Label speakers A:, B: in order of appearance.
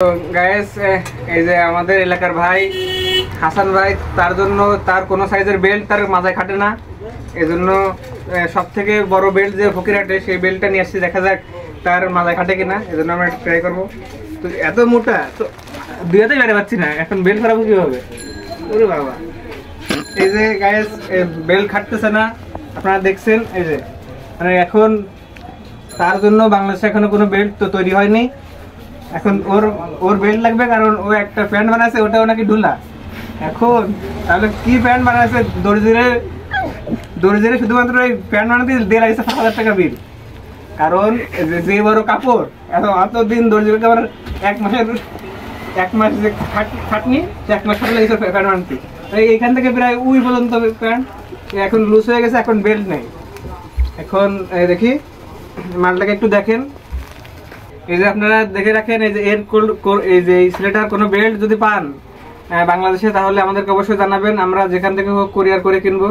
A: তো গাইস, এই যে আমাদের এলাকার ভাই হাসান ভাই, তার জন্য তার কোনো সাইজের বেল্ট তার মাথায় খাটে না, এজন্য সব থেকে বড় বেল্ট যে ফকিরহাটে সেই বেল্টটা নিয়ে আসছি, দেখা যাক তার মাথায় খাটে কিনা। এজন্য আমরা ট্রাই করবো। তো এত মোটা তো দুই হাতে বেড়ে পাচ্ছি না, এখন বেল্ট খারাপ কিভাবে? ওরে বাবা, এই যে গাইস বেল্ট খাটতেছে না, আপনারা দেখছেন। এই যে মানে এখন তার জন্য বাংলাদেশে এখনো কোনো বেল্ট তো তৈরি হয়নি। এখন ওর বেল্ট লাগবে, কারণ ও একটা প্যান্ট বানাচ্ছে, ওটাও নাকি ঢুলা। এখন তাহলে কি প্যান্ট বানাচ্ছে? দর্জিরে শুধুমাত্র ওই প্যান্ট বানাতে দিয়ে লাগছে 5,000 টাকা বিল। কারণ যে বড় কাপড়, এতদিন দর্জিকে আবার এক মাস যে খাটনি, 1 মাস খাটে লাগছে প্যান্ট বানাতে। এইখান থেকে প্রায় উই পর্যন্ত প্যান্ট এখন লুজ হয়ে গেছে, এখন বেল্ট নেই। এখন দেখি মালটাকে একটু দেখেন। এই যে আপনারা দেখে রাখেন, এই যে এই যে ছেলেটার কোনো বেল্ট যদি পান বাংলাদেশে, তাহলে আমাদেরকে অবশ্যই জানাবেন, আমরা যেখান থেকে কোরিয়ার করে কিনবো।